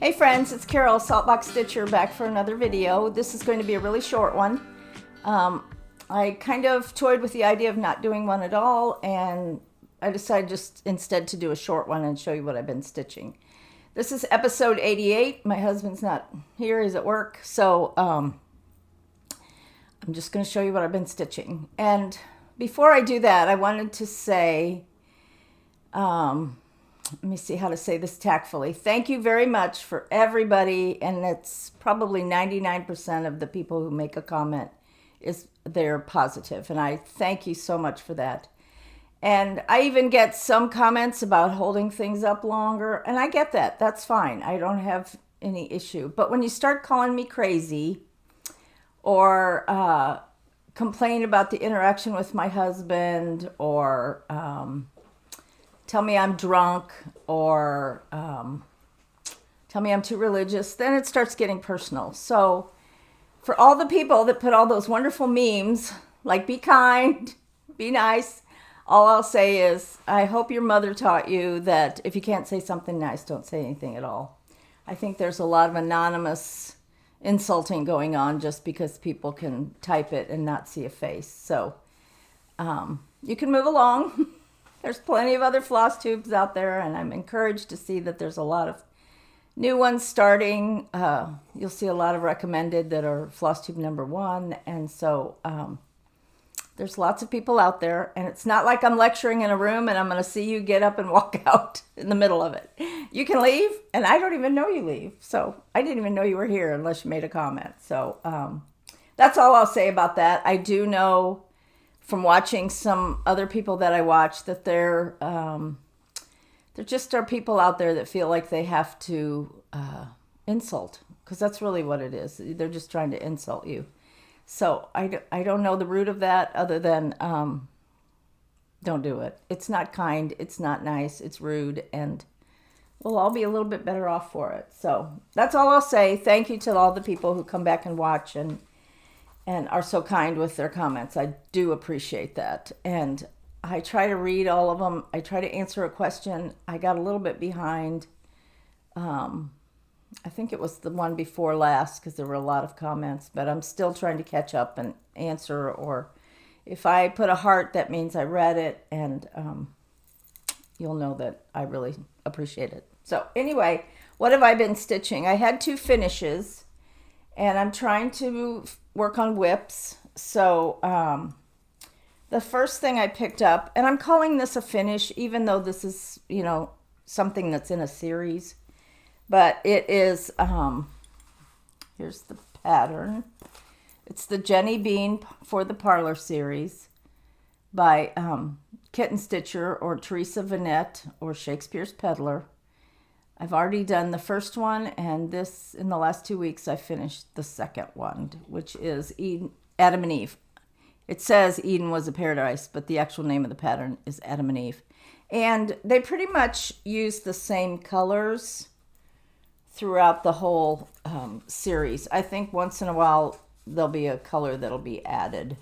Hey friends, it's Carol, Saltbox Stitcher, back for another video. This is going to be a really short one. I kind of toyed with the idea of not doing one at all, and I decided just instead to do a short one and show you what I've been stitching. This is episode 88. My husband's not here, he's at work, so I'm just going to show you what I've been stitching. And before I do that, I wanted to say, let me see how to say this tactfully. Thank you very much for everybody, and it's probably 99% of the people who make a comment they're positive, and I thank you so much for that. And I even get some comments about holding things up longer, and I get that. That's fine. I don't have any issue. But when you start calling me crazy or complain about the interaction with my husband or tell me I'm drunk or tell me I'm too religious, then it starts getting personal. So for all the people that put all those wonderful memes, like be kind, be nice, all I'll say is I hope your mother taught you that if you can't say something nice, don't say anything at all. I think there's a lot of anonymous insulting going on just because people can type it and not see a face. So you can move along. There's plenty of other floss tubes out there, and I'm encouraged to see that there's a lot of new ones starting. You'll see a lot of recommended that are floss tube number 1, and so there's lots of people out there, and it's not like I'm lecturing in a room and I'm going to see you get up and walk out in the middle of it. You can leave, and I don't even know you leave, so I didn't even know you were here unless you made a comment. So that's all I'll say about that. I do know from watching some other people that I watch that there just are people out there that feel like they have to insult, because that's really what it is. They're just trying to insult you. So I don't know the root of that other than don't do it. It's not kind, it's not nice, it's rude, and we'll all be a little bit better off for it. So that's all I'll say. Thank you to all the people who come back and watch and are so kind with their comments. I do appreciate that. And I try to read all of them. I try to answer a question. I got a little bit behind. I think it was the one before last because there were a lot of comments, but I'm still trying to catch up and answer. Or if I put a heart, that means I read it, and you'll know that I really appreciate it. So anyway, what have I been stitching? I had 2 finishes, and I'm trying to work on WIPs. So the first thing I picked up, and I'm calling this a finish, even though this is, something that's in a series, but it is, here's the pattern. It's the Jenny Bean for the Parlor series by Kitten Stitcher or Teresa Vanette or Shakespeare's Peddler. I've already done the first one, and in the last 2 weeks, I finished the second one, which is Adam and Eve. It says Eden was a paradise, but the actual name of the pattern is Adam and Eve. And they pretty much use the same colors throughout the whole series. I think once in a while, there'll be a color that'll be added.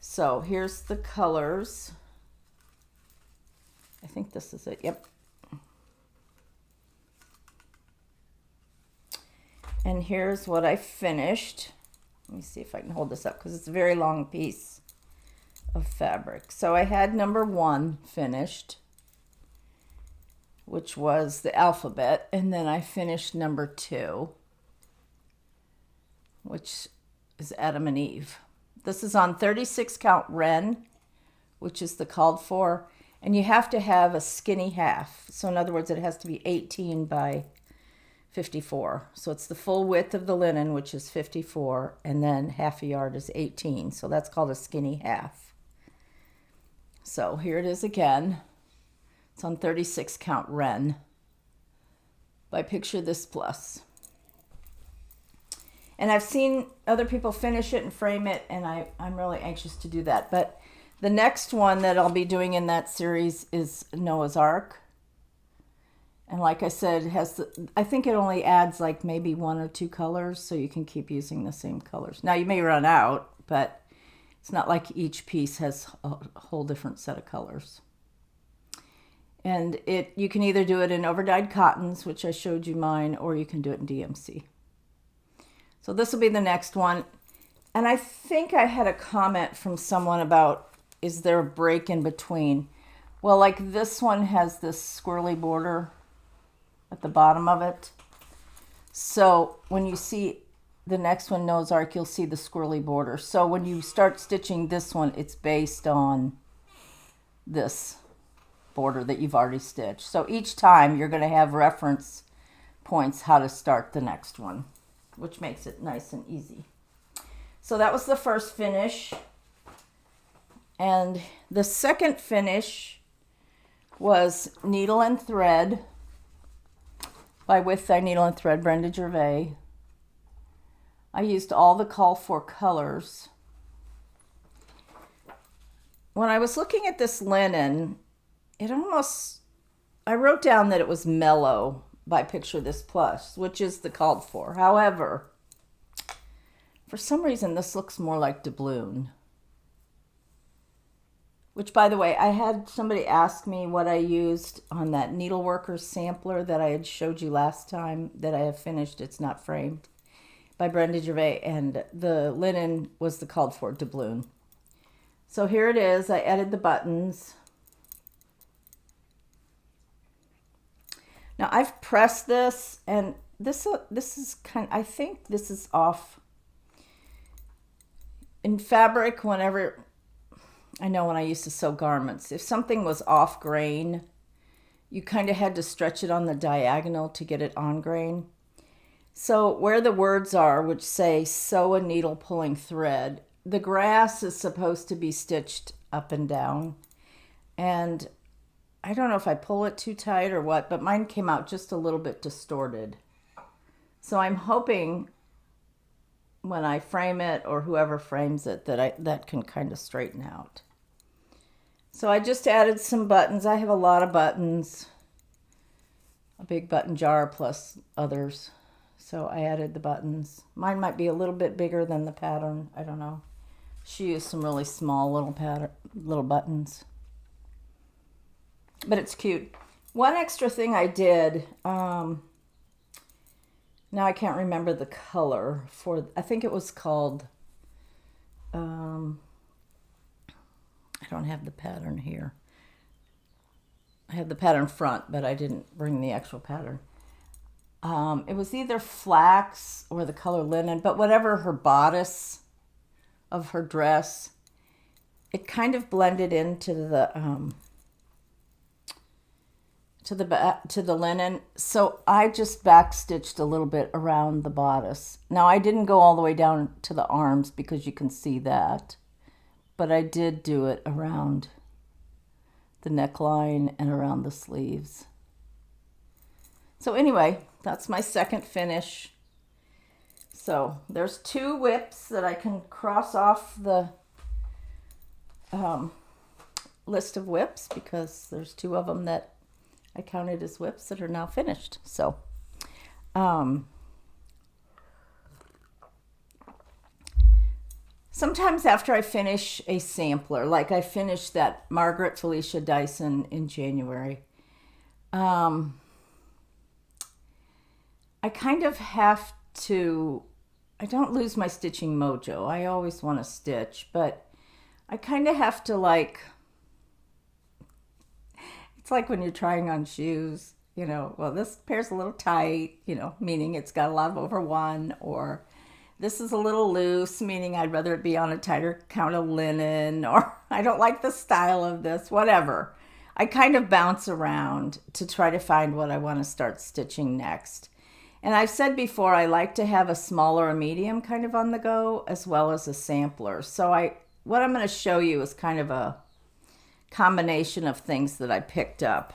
So here's the colors. I think this is it. Yep. And here's what I finished. Let me see if I can hold this up because it's a very long piece of fabric. So I had number 1 finished, which was the alphabet, and then I finished number 2, which is Adam and Eve. This is on 36 count Ren, which is the called for, and you have to have a skinny half. So in other words, it has to be 18 by 54. So it's the full width of the linen, which is 54, and then half a yard is 18. So that's called a skinny half. So here it is again. It's on 36 count Ren by Picture This Plus. And I've seen other people finish it and frame it, and I'm really anxious to do that. But the next one that I'll be doing in that series is Noah's Ark. And like I said, I think it only adds like maybe 1 or 2 colors, so you can keep using the same colors. Now you may run out, but it's not like each piece has a whole different set of colors. And you can either do it in overdyed cottons, which I showed you mine, or you can do it in DMC. So this will be the next one. And I think I had a comment from someone about, is there a break in between? Well, like this one has this squirrely border at the bottom of it. So when you see the next one, Noah's Ark, you'll see the squirrely border. So when you start stitching this one, it's based on this border that you've already stitched. So each time you're going to have reference points how to start the next one, which makes it nice and easy. So that was the first finish. And the second finish was Needle and Thread by With Thy Needle and Thread, Brenda Gervais. I used all the call for colors. When I was looking at this linen, I wrote down that it was mellow by Picture This Plus, which is the called for. However, for some reason, this looks more like doubloon. Which, by the way, I had somebody ask me what I used on that Needleworkers sampler that I had showed you last time that I have finished. It's not framed, by Brenda Gervais, and the linen was the called for doubloon. So here it is. I added the buttons. Now I've pressed this, and this is I think this is off. In fabric, whenever, I know when I used to sew garments, if something was off grain, you kind of had to stretch it on the diagonal to get it on grain. So where the words are, which say sew a needle pulling thread, the grass is supposed to be stitched up and down. And I don't know if I pull it too tight or what, but mine came out just a little bit distorted. So I'm hoping when I frame it, or whoever frames it, that can kind of straighten out. So I just added some buttons. I have a lot of buttons, a big button jar plus others. So I added the buttons. Mine might be a little bit bigger than the pattern. I don't know. She used some really small little buttons. But it's cute. One extra thing I did, now I can't remember the color for, I think it was called, I don't have the pattern here. I have the pattern front, but I didn't bring the actual pattern. It was either flax or the color linen, but whatever her bodice of her dress, it kind of blended into the to the linen. So I just back stitched a little bit around the bodice. Now I didn't go all the way down to the arms because you can see that, but I did do it around the neckline and around the sleeves. So anyway, that's my second finish. So there's 2 WIPs that I can cross off the list of WIPs, because there's 2 of them that I counted as WIPs that are now finished. So sometimes after I finish a sampler, like I finished that Margaret Felicia Dyson in January, I kind of have to, I don't lose my stitching mojo. I always want to stitch, but I kind of have to, like, it's like when you're trying on shoes, you know, well, this pair's a little tight, you know, meaning it's got a lot of over one, or this is a little loose, meaning I'd rather it be on a tighter count of linen, or I don't like the style of this, whatever. I kind of bounce around to try to find what I want to start stitching next. And I've said before, I like to have a small or a medium kind of on the go, as well as a sampler. So what I'm going to show you is kind of a combination of things that I picked up.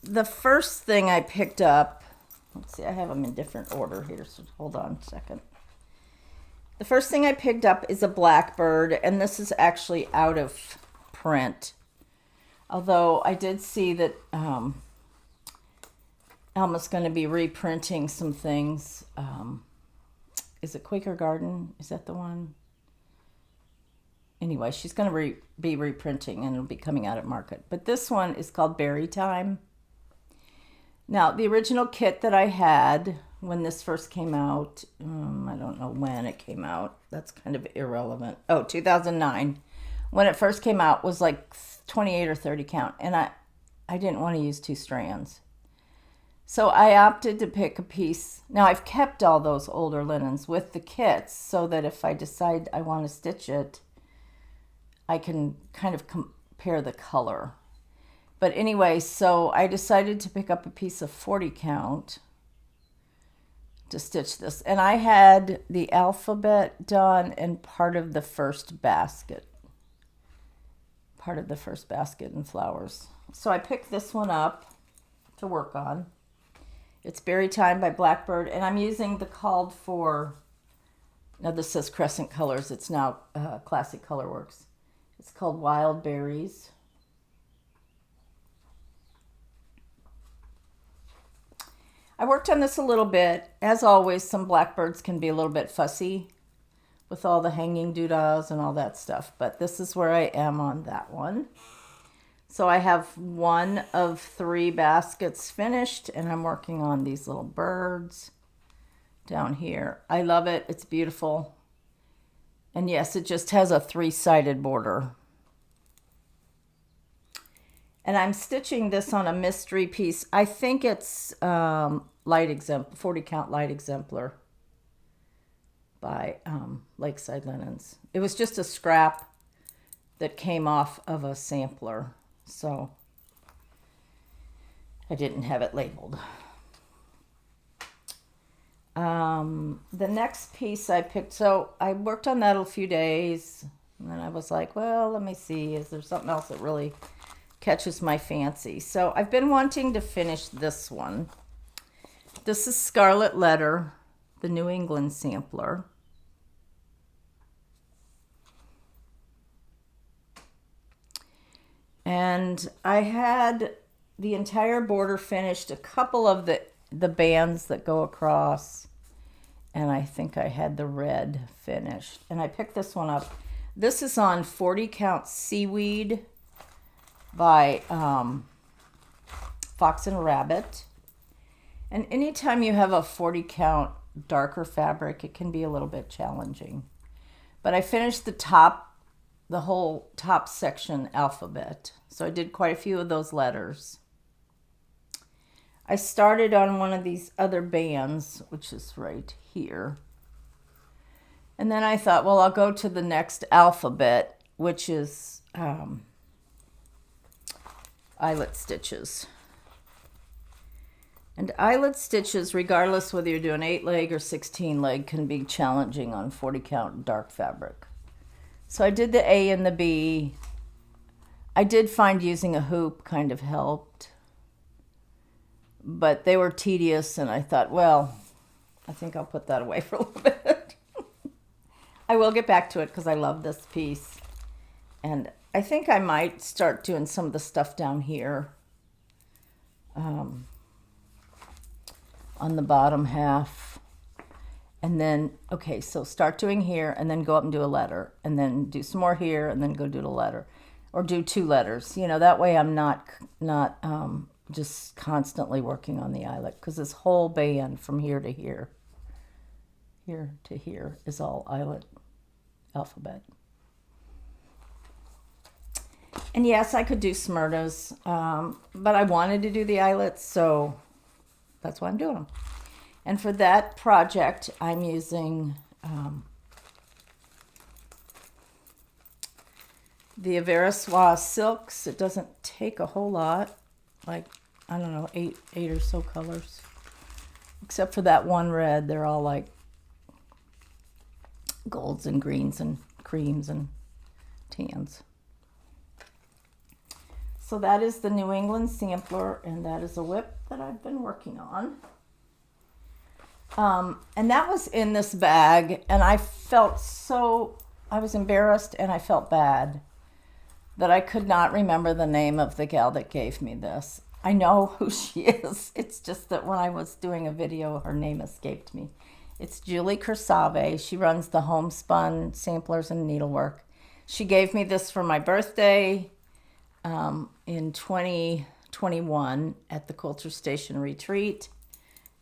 The first thing I picked up, let's see, I have them in different order here, so hold on a second. The first thing I picked up is a blackbird, and this is actually out of print. Although I did see that Alma's going to be reprinting some things. Is it Quaker Garden? Is that the one? anyway, she's going to be reprinting and it'll be coming out at market. But this one is called Berry Time. Now, the original kit that I had when this first came out, I don't know when it came out. That's kind of irrelevant. Oh, 2009. When it first came out was like 28 or 30 count. And I didn't want to use 2 strands. So I opted to pick a piece. Now, I've kept all those older linens with the kits so that if I decide I want to stitch it, I can kind of compare the color. But anyway, so I decided to pick up a piece of 40 count to stitch this. And I had the alphabet done and part of the first basket. Part of the first basket in flowers. So I picked this one up to work on. It's Berry Time by Blackbird, and I'm using the called for, now this says Crescent Colors, it's now Classic Colorworks. It's called Wild Berries. I worked on this a little bit. As always, some Blackbirds can be a little bit fussy with all the hanging doodahs and all that stuff, but this is where I am on that one. So I have 1 of 3 baskets finished, and I'm working on these little birds down here. I love it. It's beautiful. And yes, it just has a 3-sided border. And I'm stitching this on a mystery piece. I think it's 40 count light exemplar by Lakeside Linens. It was just a scrap that came off of a sampler. So I didn't have it labeled. The next piece I picked, so I worked on that a few days, and then I was like, well, let me see, is there something else that really catches my fancy? So I've been wanting to finish this one. This is Scarlet Letter, the New England sampler. And I had the entire border finished, a couple of the bands that go across, and I think I had the red finished. And I picked this one up. This is on 40 count Seaweed by Fox and Rabbit. And anytime you have a 40 count darker fabric, it can be a little bit challenging. But I finished the whole top section alphabet. So I did quite a few of those letters. I started on one of these other bands, which is right here. And then I thought, well, I'll go to the next alphabet, which is eyelet stitches. And eyelet stitches, regardless whether you're doing 8-leg or 16-leg, can be challenging on 40 count dark fabric. So I did the A and the B. I did find using a hoop kind of helped, but they were tedious, and I thought, well, I think I'll put that away for a little bit. I will get back to it because I love this piece, and I think I might start doing some of the stuff down here on the bottom half. And then, okay, so start doing here and then go up and do a letter and then do some more here and then go do the letter or do 2 letters. You know, that way I'm not just constantly working on the eyelet, because this whole band from here to here is all eyelet alphabet. And yes, I could do Smyrnas, but I wanted to do the eyelets, so that's why I'm doing them. And for that project, I'm using the Aversois silks. It doesn't take a whole lot, like, I don't know, eight or so colors. Except for that one red, they're all like golds and greens and creams and tans. So that is the New England sampler, and that is a WIP that I've been working on. And that was in this bag, and I was embarrassed and I felt bad that I could not remember the name of the gal that gave me this. I know who she is. It's just that when I was doing a video, her name escaped me. It's Julie Kersave. She runs the Homespun Samplers and Needlework. She gave me this for my birthday in 2021 at the Coulter Station Retreat.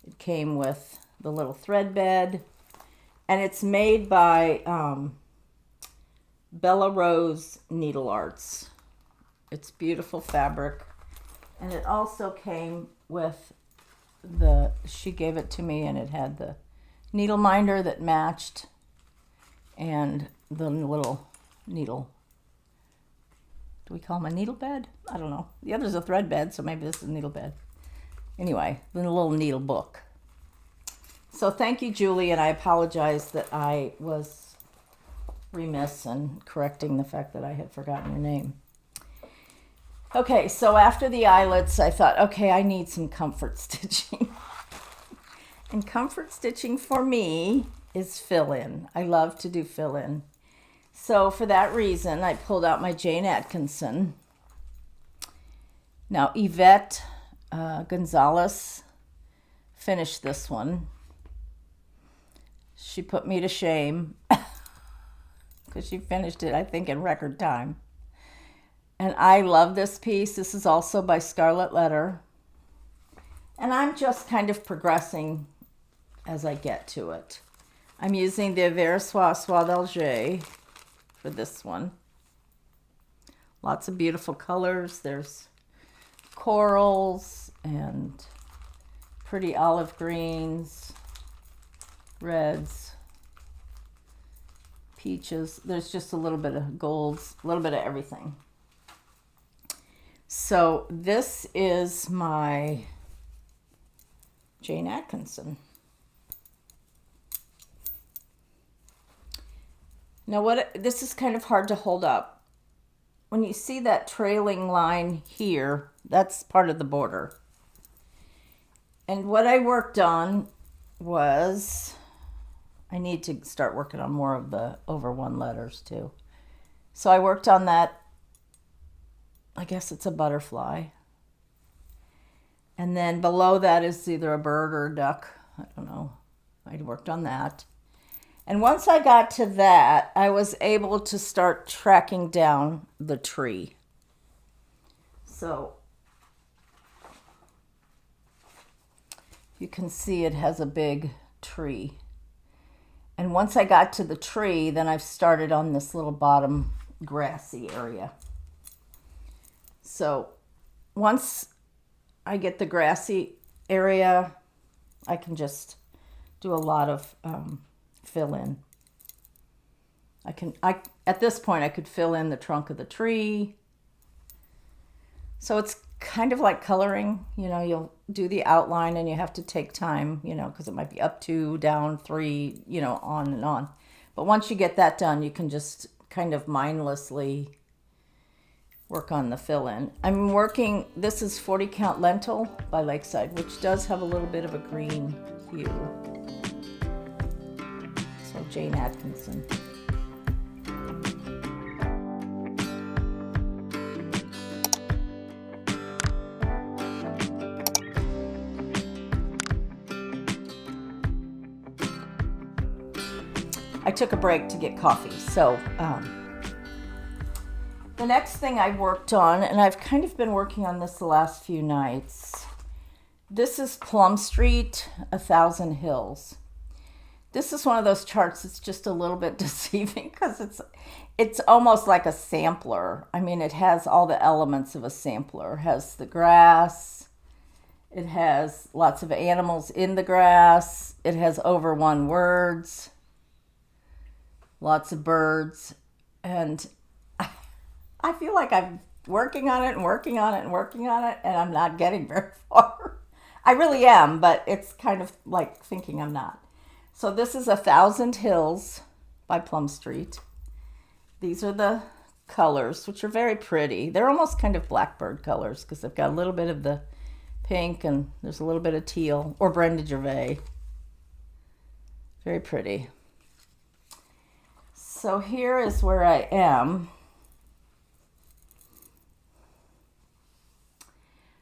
It came with the little thread bed, and it's made by Bella Rose Needle Arts. It's beautiful fabric, and it also came with she gave it to me, and it had the needle minder that matched and the little needle. Do we call them a needle bed? I don't know. The other's a thread bed, so maybe this is a needle bed. Anyway, the little needle book. So thank you, Julie, and I apologize that I was remiss in correcting the fact that I had forgotten your name. Okay, so after the eyelets, I thought, okay, I need some comfort stitching. And comfort stitching for me is fill-in. I love to do fill-in. So for that reason, I pulled out my Jane Atkinson. Now, Yvette Gonzalez finished this one. She put me to shame because she finished it, I think, in record time. And I love this piece. This is also by Scarlet Letter. And I'm just kind of progressing as I get to it. I'm using the Versoix Soie d'Alger for this one. Lots of beautiful colors. There's corals and pretty olive greens, reds, peaches. There's just a little bit of golds, a little bit of everything. So this is my Jane Atkinson. Now this is kind of hard to hold up. When you see that trailing line here, that's part of the border. And what I worked on was, I need to start working on more of the over one letters too. So I worked on that. I guess it's a butterfly. And then below that is either a bird or a duck. I don't know. I worked on that. And once I got to that, I was able to start tracking down the tree. So you can see it has a big tree. And once I got to the tree, then I've started on this little bottom grassy area. So once I get the grassy area, I can just do a lot of fill in. At this point, I could fill in the trunk of the tree. So it's kind of like coloring. You know, you'll do the outline and you have to take time, you know, because it might be up 2, down 3, you know, on and on. But once you get that done, you can just kind of mindlessly work on the fill-in. I'm working, this is 40 Count Lentil by Lakeside, which does have a little bit of a green hue. So Jane Atkinson. I took a break to get coffee, so the next thing I worked on, and I've kind of been working on this the last few nights, this is Plum Street, 1,000 Hills. This is one of those charts that's just a little bit deceiving because it's almost like a sampler. I mean, it has all the elements of a sampler. It has the grass. It has lots of animals in the grass. It has over 1 words. Lots of birds. And I feel like I'm working on it and working on it and working on it, and I'm not getting very far. I really am, but it's kind of like thinking I'm not. So this is 1,000 Hills by Plum Street. These are the colors, which are very pretty. They're almost kind of blackbird colors because they've got a little bit of the pink and there's a little bit of teal, or Brenda Gervais. Very pretty. So here is where I am.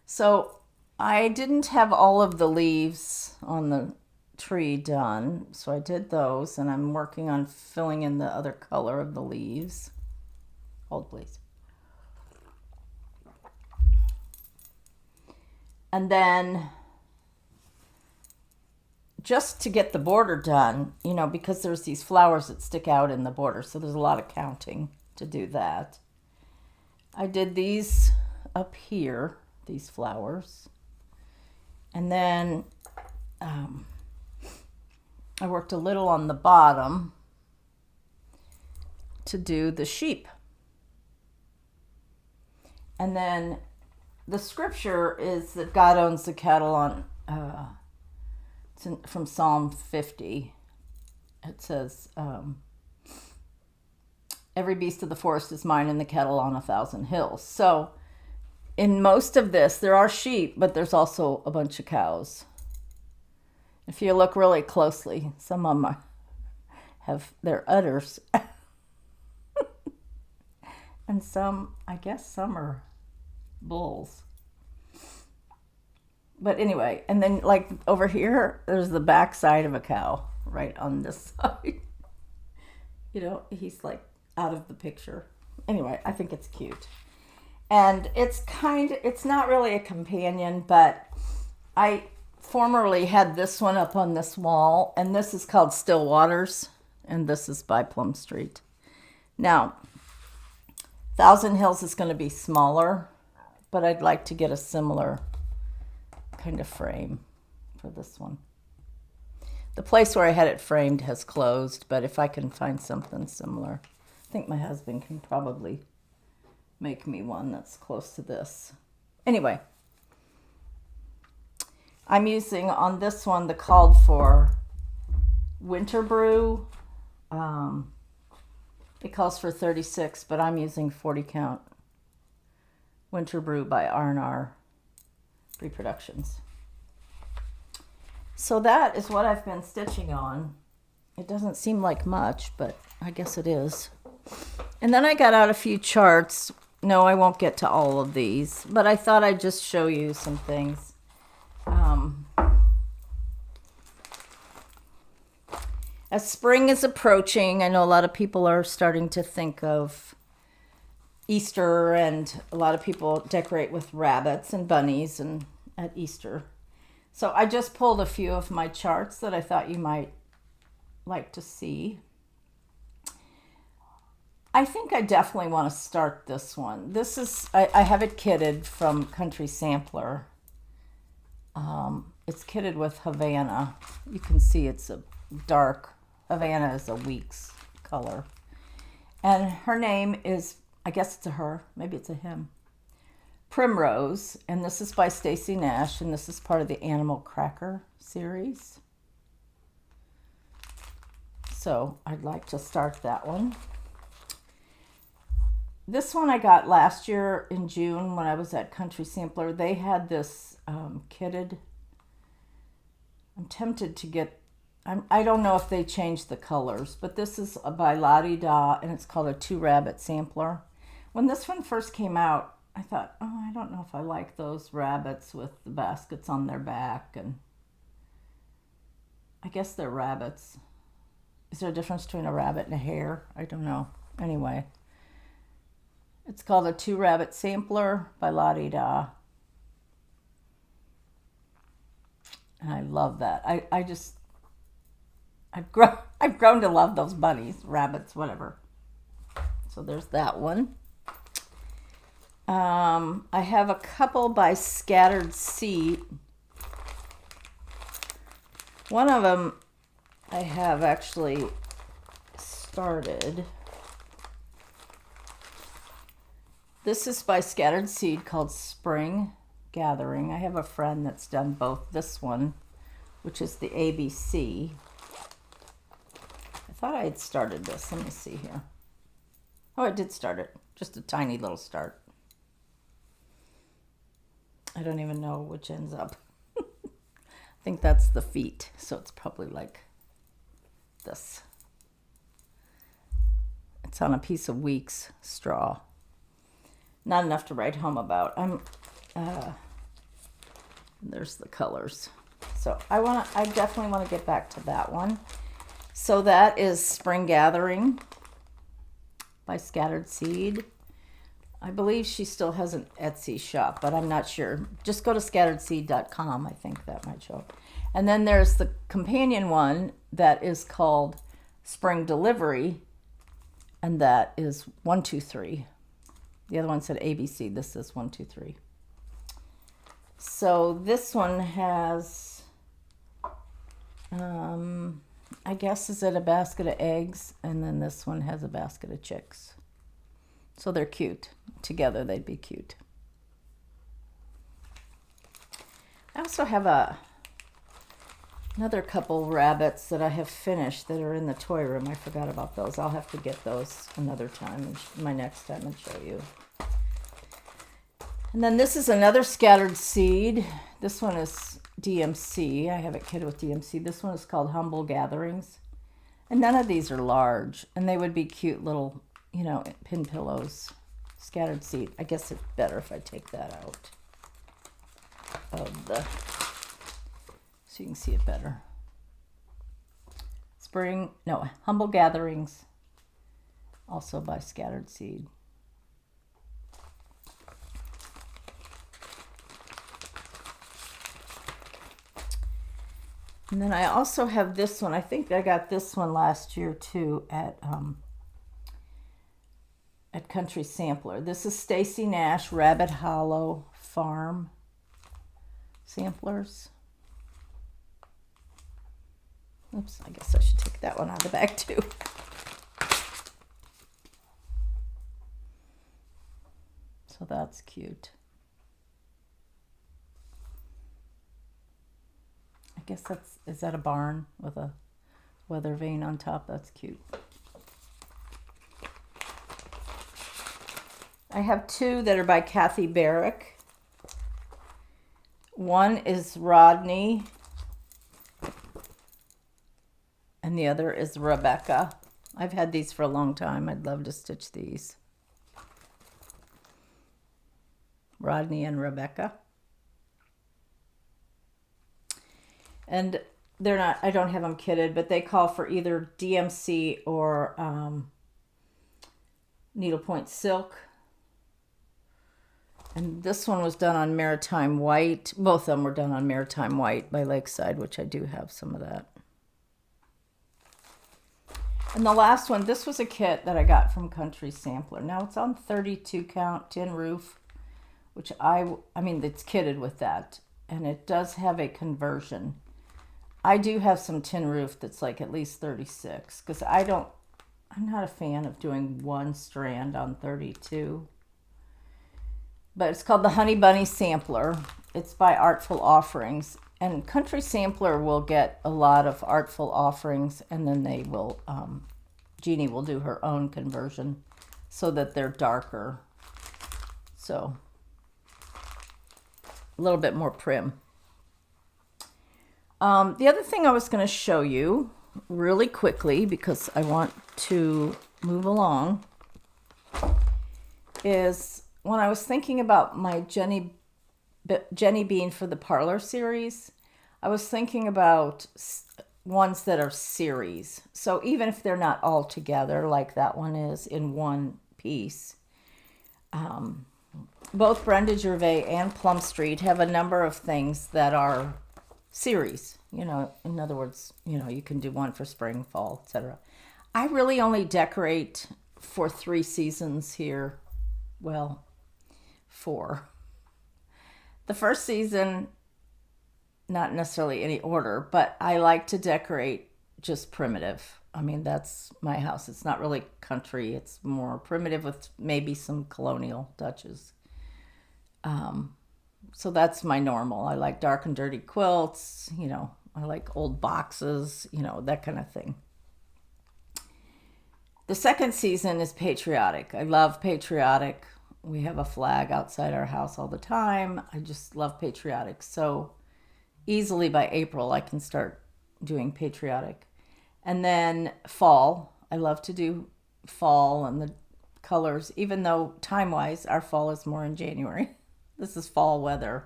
So I didn't have all of the leaves on the tree done, so I did those, and I'm working on filling in the other color of the leaves. Hold, please. And then just to get the border done, you know, because there's these flowers that stick out in the border, so there's a lot of counting to do that. I did these up here, these flowers. And then I worked a little on the bottom to do the sheep. And then the scripture is that God owns the cattle on, from Psalm 50. It says, every beast of the forest is mine and the cattle on 1,000 hills. So in most of this, there are sheep, but there's also a bunch of cows. If you look really closely, some of them have their udders. And some, I guess some are bulls. But anyway, and then like over here, there's the backside of a cow right on this side. You know, he's like out of the picture. Anyway, I think it's cute. And it's not really a companion, but I formerly had this one up on this wall, and this is called Still Waters, and this is by Plum Street. Now, 1,000 Hills is going to be smaller, but I'd like to get a similar kind of frame for this one. The place where I had it framed has closed, but if I can find something similar, I think my husband can probably make me one that's close to this. Anyway, I'm using on this one the called for winter brew. It calls for 36, but I'm using 40 count winter brew by R&R Reproductions. So that is what I've been stitching on. It doesn't seem like much, but I guess it is. And then I got out a few charts. No, I won't get to all of these, but I thought I'd just show you some things. As spring is approaching, I know a lot of people are starting to think of Easter, and a lot of people decorate with rabbits and bunnies and at Easter. So I just pulled a few of my charts that I thought you might like to see. I think I definitely want to start this one. This is, I have it kitted from Country Sampler. It's kitted with Havana. You can see it's a dark, Havana is a week's color. And her name is, I guess it's a her, maybe it's a him, Primrose. And this is by Stacy Nash, and this is part of the Animal Cracker series. So I'd like to start that one. This one I got last year in June when I was at Country Sampler. They had this kitted. I'm tempted to get, I don't know if they changed the colors, but this is by La Di Da, and it's called a 2-rabbit sampler. When this one first came out, I thought, oh, I don't know if I like those rabbits with the baskets on their back, and I guess they're rabbits. Is there a difference between a rabbit and a hare? I don't know. Anyway, it's called a 2-rabbit sampler by La Di Da. And I love that. I've grown to love those bunnies, rabbits, whatever. So there's that one. I have a couple by Scattered Seed. One of them I have actually started. This is by Scattered Seed called Spring Gathering. I have a friend that's done both. This one, which is the ABC. I thought I had started this. Let me see here. Oh, I did start it. Just a tiny little start. I don't even know which ends up. I think that's the feet. So it's probably like this. It's on a piece of Weeks straw. Not enough to write home about. There's the colors. So I definitely want to get back to that one. So that is Spring Gathering by Scattered Seed. I believe she still has an Etsy shop, but I'm not sure. Just go to scatteredseed.com. I think that might show up. And then there's the companion one that is called Spring Delivery, and that is 123. The other one said ABC. This is 123. So this one has, I guess, is it a basket of eggs? And then this one has a basket of chicks. So they're cute. Together they'd be cute. I also have another couple rabbits that I have finished that are in the toy room. I forgot about those. I'll have to get those another time, my next time, and show you. And then this is another scattered seed. This one is DMC. I have it kitted with DMC. This one is called Humble Gatherings. And none of these are large. And they would be cute little, pin pillows. Scattered seed. I guess it's better if I take that out of the, so you can see it better. Humble Gatherings. Also by Scattered Seed. And then I also have this one. I think I got this one last year too at Country Sampler. This is Stacy Nash Rabbit Hollow Farm samplers. Oops, I guess I should take that one out of the bag too. So that's cute. I guess is that a barn with a weather vane on top? That's cute. I have two that are by Kathy Barrick. One is Rodney, and the other is Rebecca. I've had these for a long time. I'd love to stitch these. Rodney and Rebecca. And they're not, I don't have them kitted, but they call for either DMC or needlepoint silk. And this one was done on Maritime White. Both of them were done on Maritime White by Lakeside, which I do have some of that. And the last one, this was a kit that I got from Country Sampler. Now it's on 32 count tin roof, which I mean, it's kitted with that. And it does have a conversion. I do have some tin roof that's like at least 36 because I'm not a fan of doing one strand on 32. But it's called the Honey Bunny Sampler. It's by Artful Offerings. And Country Sampler will get a lot of Artful Offerings, and then they will, Jeannie will do her own conversion so that they're darker. So, a little bit more prim. The other thing I was going to show you really quickly, because I want to move along, is when I was thinking about my Jenny Bean for the Parlor series, I was thinking about ones that are series. So even if they're not all together, like that one is in one piece, both Brenda Gervais and Plum Street have a number of things that are series. In other words, you can do one for spring, fall, etc. I really only decorate for 3 seasons here. Well, 4. The first season, not necessarily any order, but I like to decorate just primitive. I mean, that's my house. It's not really country. It's more primitive with maybe some colonial touches. So that's my normal. I like dark and dirty quilts, I like old boxes, that kind of thing. The second season is patriotic. I love patriotic. We have a flag outside our house all the time. I just love patriotic. So easily by April, I can start doing patriotic. And then fall. I love to do fall and the colors, even though time-wise, our fall is more in January. This is fall weather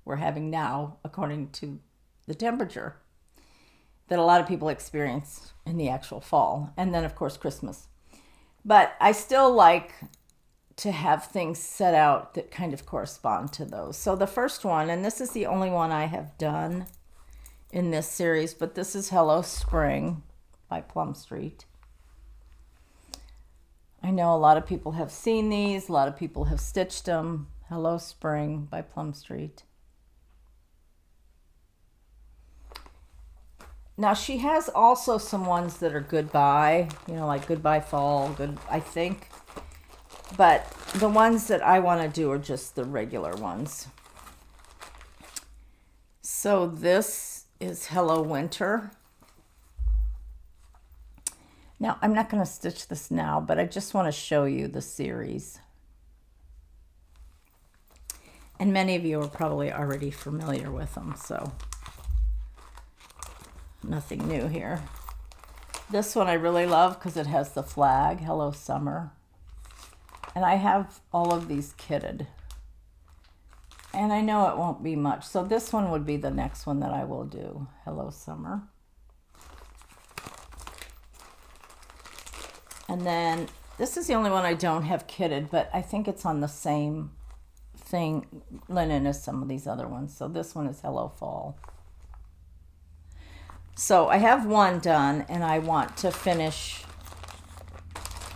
we're having now, according to the temperature that a lot of people experience in the actual fall. And then, of course, Christmas. But I still like to have things set out that kind of correspond to those. So the first one, and this is the only one I have done in this series, but this is Hello Spring by Plum Street. I know a lot of people have seen these. A lot of people have stitched them. Hello Spring by Plum Street. Now she has also some ones that are goodbye, you know, like goodbye fall, good, I think. But the ones that I want to do are just the regular ones. So this is Hello Winter. Now, I'm not going to stitch this now, but I just want to show you the series. And many of you are probably already familiar with them, so nothing new here. This one I really love because it has the flag, Hello Summer. And I have all of these kitted. And I know it won't be much. So this one would be the next one that I will do, Hello Summer. And then this is the only one I don't have kitted, but I think it's on the same thing, linen, as some of these other ones. So this one is Hello Fall. So I have one done, and I want to finish,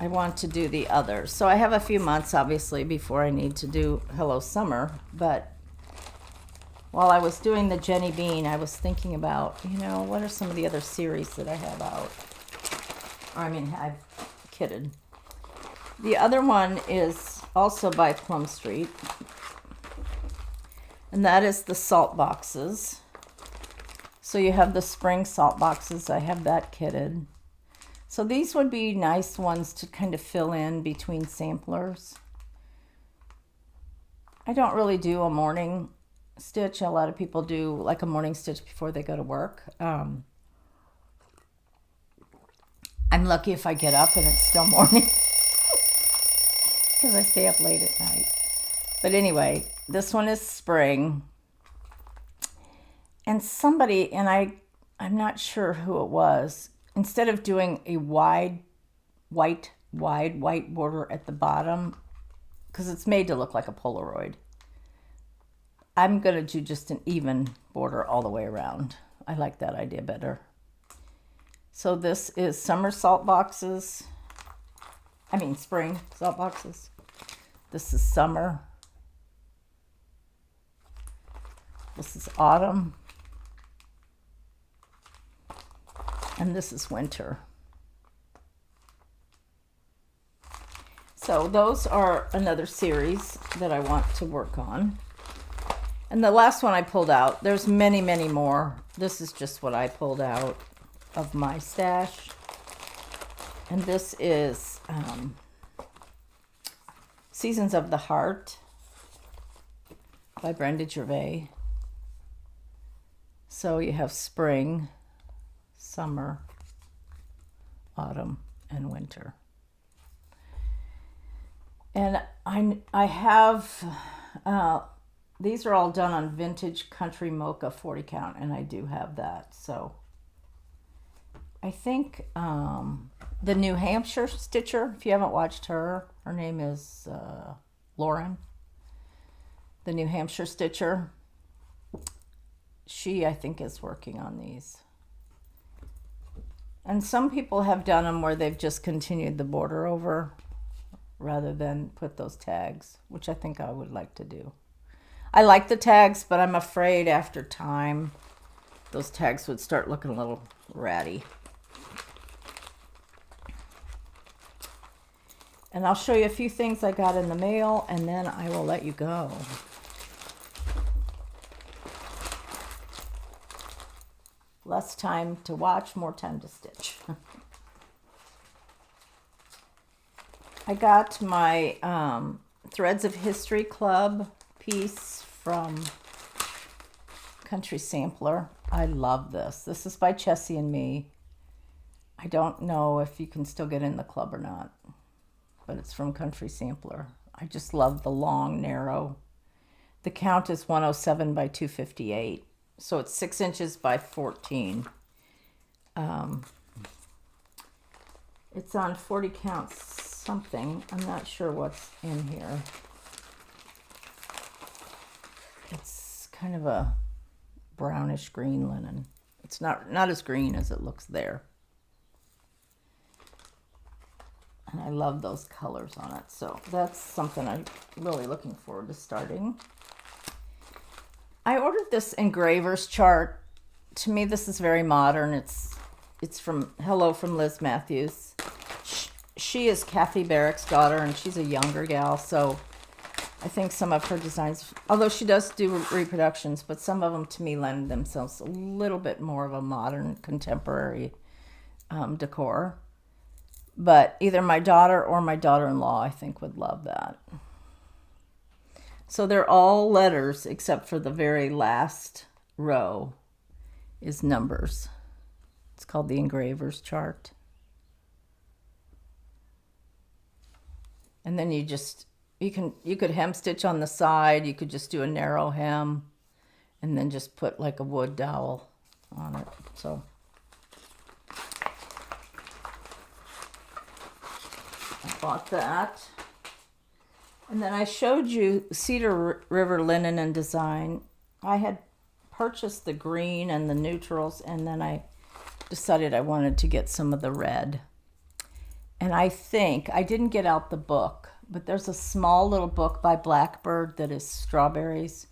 I want to do the others. So I have a few months, obviously, before I need to do Hello Summer, but while I was doing the Jenny Bean, I was thinking about, you know, what are some of the other series that I have out? Or I mean, I've kitted. The other one is also by Plum Street, and that is the salt boxes. So you have the spring salt boxes. I have that kitted. So these would be nice ones to kind of fill in between samplers. I don't really do a morning stitch. A lot of people do like a morning stitch before they go to work. I'm lucky if I get up and it's still morning because I stay up late at night. But anyway, this one is spring. And somebody, and I'm not sure who it was, instead of doing a wide white border at the bottom, because it's made to look like a Polaroid, I'm going to do just an even border all the way around. I like that idea better. So this is summer salt boxes. I mean spring salt boxes. This is summer. This is autumn. And this is winter. So those are another series that I want to work on. And the last one I pulled out, there's many, many more. This is just what I pulled out of my stash. And this is Seasons of the Heart by Brenda Gervais. So you have spring, summer, autumn, and winter. And I have, these are all done on Vintage Country Mocha 40 count, and I do have that. So I think the New Hampshire stitcher, if you haven't watched her name is Lauren, the New Hampshire stitcher. She, I think, is working on these. And some people have done them where they've just continued the border over rather than put those tags, which I think I would like to do. I like the tags, but I'm afraid after time those tags would start looking a little ratty. And I'll show you a few things I got in the mail, and then I will let you go. Less time to watch, more time to stitch. I got my Threads of History Club piece from Country Sampler. I love this. This is by Chessie and me. I don't know if you can still get in the club or not, but it's from Country Sampler. I just love the long, narrow. The count is 107 by 258. So it's 6 inches by 14. It's on 40 counts something. I'm not sure what's in here. It's kind of a brownish green linen. It's not as green as it looks there. And I love those colors on it. So that's something I'm really looking forward to starting. I ordered this engraver's chart. To me, this is very modern. It's from Hello from Liz Matthews. She is Kathy Barrick's daughter, and she's a younger gal. So I think some of her designs, although she does do reproductions, but some of them to me lend themselves a little bit more of a modern, contemporary decor. But either my daughter or my daughter-in-law, I think, would love that. So they're all letters, except for the very last row is numbers. It's called the engraver's chart. And then you could hem stitch on the side. You could just do a narrow hem and then just put like a wood dowel on it. So I bought that. And then I showed you Cedar River Linen and Design. I had purchased the green and the neutrals, and then I decided I wanted to get some of the red. And I think, I didn't get out the book, but there's a small little book by Blackbird that is strawberries.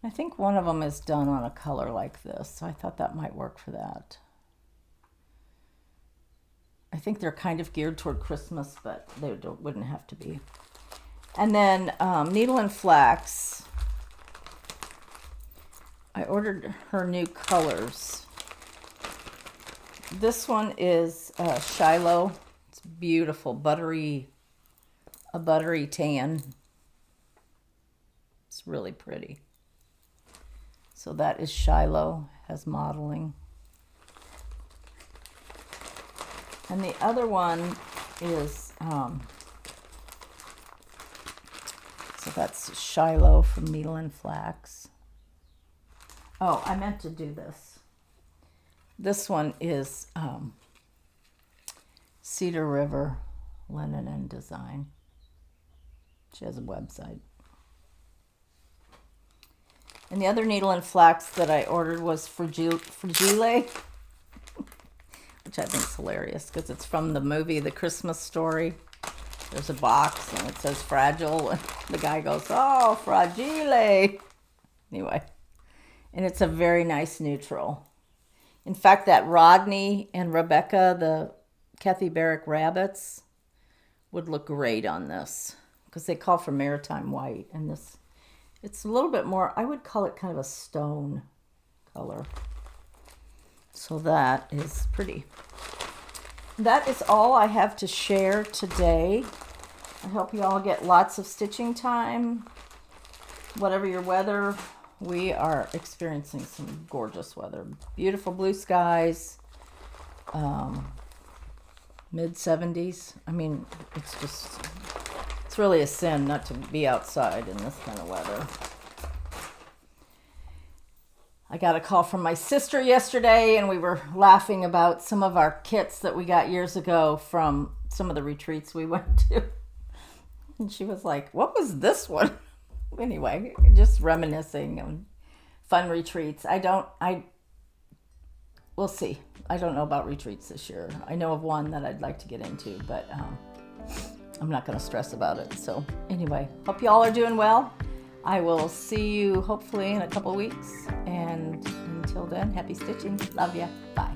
I think one of them is done on a color like this, so I thought that might work for that. I think they're kind of geared toward Christmas, but they wouldn't have to be. And then Needle and Flax. I ordered her new colors. This one is Shiloh. It's beautiful, a buttery tan. It's really pretty. So that is Shiloh, has modeling. And the other one is, so that's Shiloh from Needle and Flax. Oh, I meant to do this. This one is Cedar River Linen and Design. She has a website. And the other Needle and Flax that I ordered was Fragile, which I think is hilarious because it's from the movie The Christmas Story. There's a box and it says fragile, and the guy goes, "Oh, fragile." Anyway, and it's a very nice neutral. In fact, that Rodney and Rebecca, the Kathy Barrick rabbits, would look great on this because they call for maritime white, and this, it's a little bit more, I would call it kind of a stone color. So that is pretty. That is all I have to share today. I hope you all get lots of stitching time. Whatever your weather, we are experiencing some gorgeous weather. Beautiful blue skies, mid-70s. I mean, it's really a sin not to be outside in this kind of weather. I got a call from my sister yesterday, and we were laughing about some of our kits that we got years ago from some of the retreats we went to. And she was like, "What was this one?" Anyway, just reminiscing on fun retreats. We'll see. I don't know about retreats this year. I know of one that I'd like to get into, but I'm not going to stress about it. So anyway, hope you all are doing well. I will see you hopefully in a couple weeks. And until then, happy stitching. Love ya. Bye.